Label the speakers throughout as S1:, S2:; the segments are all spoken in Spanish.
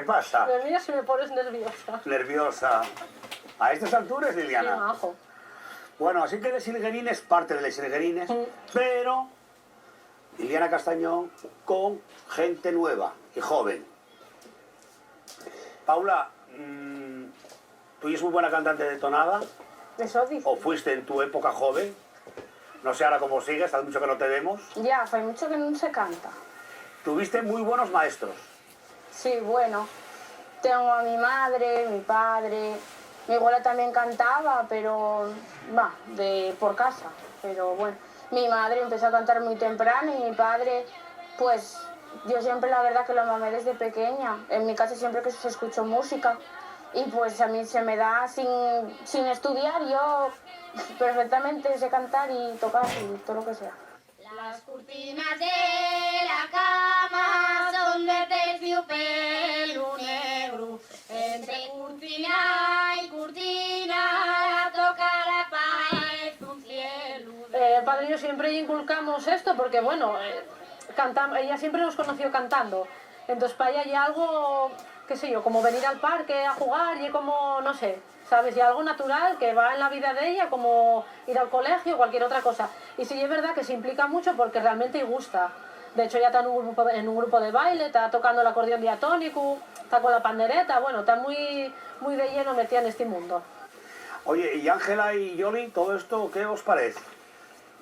S1: pasa?
S2: Me miras y me pones nerviosa.
S1: Nerviosa. A estas alturas, Liliana.
S2: Sí, majo.
S1: Bueno, así que Les Ilguerines, parte de Les Ilguerines, pero Liliana Castañón con gente nueva y joven. Paula, ¿tú eres muy buena cantante de tonada?
S2: Eso dice.
S1: ¿O fuiste en tu época joven? No sé ahora cómo sigues, hace mucho que no te vemos.
S2: Ya, hace mucho que no se canta.
S1: Tuviste muy buenos maestros.
S2: Sí, bueno. Tengo a mi madre, mi padre. Mi abuela también cantaba, pero va, por casa. Pero bueno, mi madre empezó a cantar muy temprano y mi padre, pues yo siempre la verdad que lo mamé desde pequeña. En mi casa siempre que se escuchó música y pues a mí se me da sin estudiar, yo perfectamente sé cantar y tocar y todo lo que sea.
S3: Las cortinas de la cama son de terciopelo negro. Entre cortina y cortina toca la pared un cielo.
S2: Padre y yo siempre inculcamos esto porque, bueno, ella siempre nos conoció cantando. Entonces para ella hay algo, qué sé yo, como venir al parque a jugar y como, no sé, ¿sabes? Y algo natural que va en la vida de ella, como ir al colegio o cualquier otra cosa. Y sí es verdad que se implica mucho porque realmente gusta. De hecho ya está en un grupo de baile, está tocando el acordeón diatónico, está con la pandereta, bueno, está muy de lleno metida en este mundo.
S1: Oye, y Ángela y Yoli, ¿todo esto qué os parece?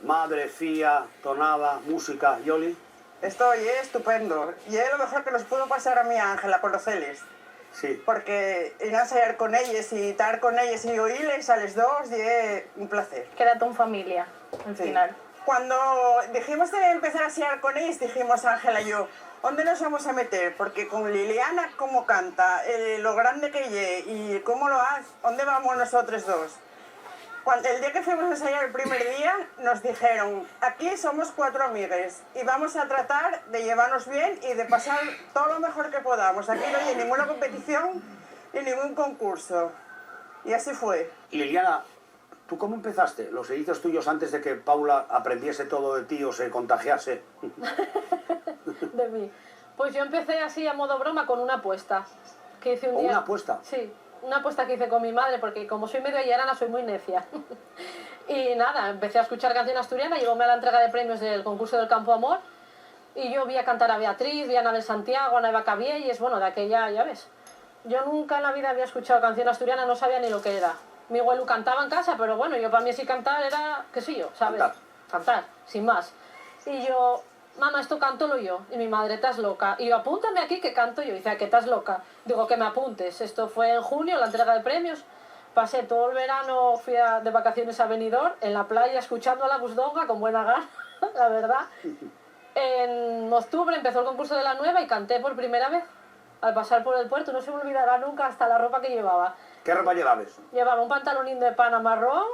S1: Madre, fía, tonada, música, Yoli.
S4: Esto es estupendo. Y es lo mejor que nos pudo pasar a mí, Ángela, conocerles.
S1: Sí.
S4: Porque ir a ensayar con ellos y estar con ellos y oírles a los dos y es un placer.
S2: Quédate en familia, al final.
S4: Cuando dijimos de empezar a ensayar con ellos, dijimos Ángela y yo, ¿dónde nos vamos a meter? Porque con Liliana, cómo canta, lo grande que es y cómo lo hace, ¿dónde vamos nosotros dos? El día que fuimos a ensayar el primer día, nos dijeron, aquí somos 4 amigas y vamos a tratar de llevarnos bien y de pasar todo lo mejor que podamos. Aquí no hay ninguna competición ni ningún concurso. Y así fue.
S1: Liliana, ¿tú cómo empezaste? ¿Los inicios tuyos antes de que Paula aprendiese todo de ti o se contagiase?
S2: De mí. Pues yo empecé así a modo broma con una apuesta. Que hice un día...
S1: ¿Una apuesta?
S2: Sí. Una apuesta que hice con mi madre, porque como soy medio ayarana, soy muy necia. Y nada, empecé a escuchar canción asturiana, llegóme a la entrega de premios del concurso del Campo Amor, y yo vi a cantar a Beatriz, vi a Anabel Santiago, a Ana Eva Cabielles, bueno, de aquella, ya ves. Yo nunca en la vida había escuchado canción asturiana, no sabía ni lo que era. Mi abuelo cantaba en casa, pero bueno, yo para mí así cantar era, qué sé yo, ¿sabes? Cantar, sin más. Y yo, mamá, esto cántolo yo. Y mi madre, estás loca. Y yo, apúntame aquí que canto yo. Y dice, ¿que estás loca? Digo, que me apuntes. Esto fue en junio, la entrega de premios. Pasé todo el verano, fui de vacaciones a Benidorm, en la playa, escuchando a la Busdonga con buena gana, la verdad. En octubre empezó el concurso de la Nueva y canté por primera vez. Al pasar por el puerto, no se me olvidará nunca hasta la ropa que llevaba.
S1: ¿Qué ropa llevabas?
S2: Llevaba un pantalonín de pana marrón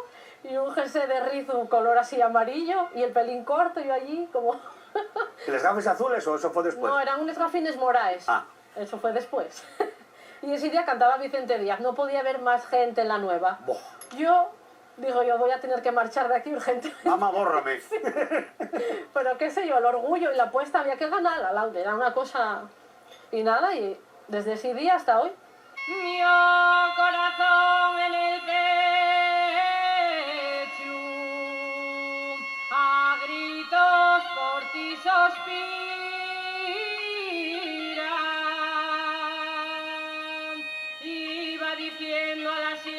S2: y un jersey de rizo color así amarillo y el pelín corto, yo allí como...
S1: ¿Y las gafas azules o eso fue después?
S2: No, eran unos gafines moraes.
S1: Ah.
S2: Eso fue después. Y ese día cantaba Vicente Díaz, no podía haber más gente en la Nueva.
S1: Boh.
S2: Yo voy a tener que marchar de aquí urgentemente.
S1: Mamá, bórrame.
S2: Sí. Pero qué sé yo, el orgullo y la apuesta había que ganarla, Laura, era una cosa... Y nada, y desde ese día hasta hoy.
S3: Mi corazón en el pecho, a gritos por ti suspiran, iba diciendo a la siempre,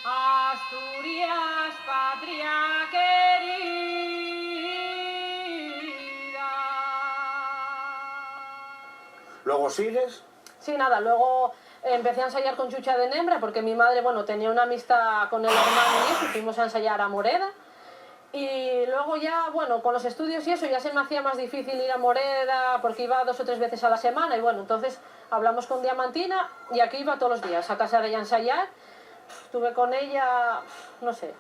S3: Asturias, patria querida.
S1: ¿Luego sigues?
S2: Sí, nada, luego empecé a ensayar con Chucha de Nembra porque mi madre, bueno, tenía una amistad con el hermano y eso, y fuimos a ensayar a Moreda. Y luego ya, bueno, con los estudios y eso ya se me hacía más difícil ir a Moreda porque iba 2 o 3 veces a la semana y bueno, entonces hablamos con Diamantina y aquí iba todos los días a casa de ella a ensayar. Estuve con ella, no sé,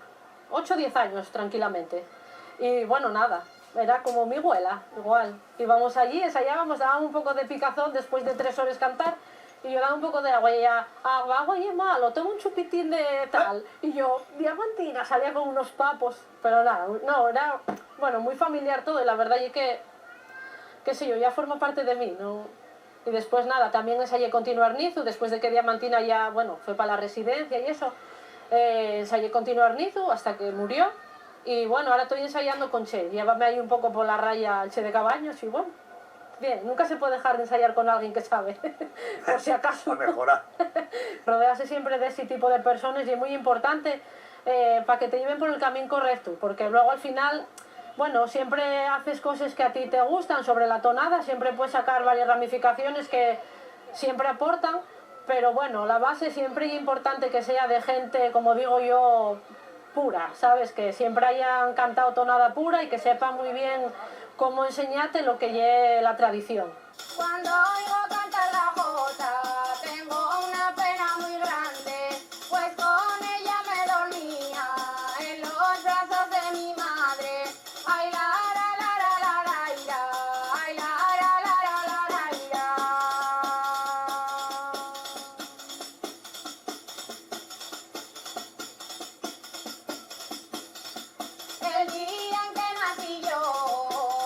S2: 8 o 10 años tranquilamente. Y bueno, nada. Era como mi abuela, igual. Íbamos allí, ensayábamos, dábamos un poco de picazón después de 3 horas cantar y yo daba un poco de agua y ella, agua y es malo, toma un chupitín de tal. Y yo, Diamantina, salía con unos papos, pero nada, no, era, bueno, muy familiar todo y la verdad es que qué sé yo, ya forma parte de mí, ¿no? Y después nada, también ensayé continuar Nizu, después de que Diamantina ya, bueno, fue para la residencia y eso, ensayé continuar Nizu hasta que murió. Y bueno, ahora estoy ensayando con Che, llévame ahí un poco por la raya al Che de Cabaños y bueno, bien, nunca se puede dejar de ensayar con alguien que sabe, por si acaso.
S1: A mejorar.
S2: Rodearse siempre de ese tipo de personas y es muy importante para que te lleven por el camino correcto, porque luego al final, bueno, siempre haces cosas que a ti te gustan sobre la tonada, siempre puedes sacar varias ramificaciones que siempre aportan, pero bueno, la base siempre es importante que sea de gente, como digo yo, pura, ¿sabes? Que siempre hayan cantado tonada pura y que sepan muy bien cómo enseñarte lo que es la tradición.
S3: Cuando oigo cantar la jota, tengo una pena muy grande, pues con ella me dormía en los brazos de mi madre. Ay, la, ira, ay, la, ira. El día en que nací yo,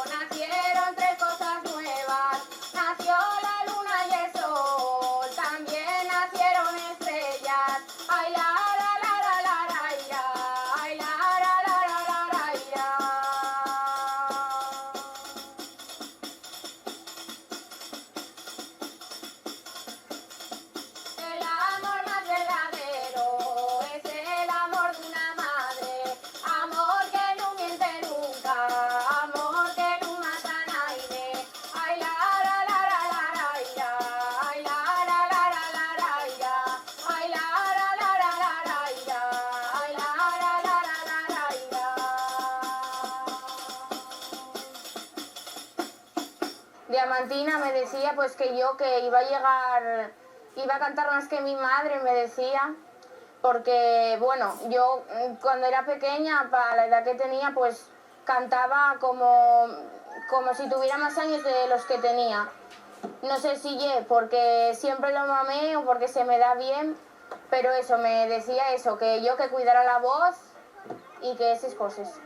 S3: nacieron tres cosas nuevas. Nació la luna y el sol, también nacieron estrellas. Ay, la, ira, ay, la, ira. El amor más verdadero es el amor de una madre, amor que no miente nunca, amor que no mata a nadie. Ay, la, ira, ay, la, ira, ay, la, ira, ay, la, ira. Diamantina me decía pues que yo que iba a llegar, iba a cantar más que mi madre, me decía, porque bueno, yo cuando era pequeña, para la edad que tenía, pues cantaba como si tuviera más años de los que tenía. No sé si porque siempre lo mamé o porque se me da bien, pero eso, me decía eso, que yo que cuidara la voz y que esas cosas.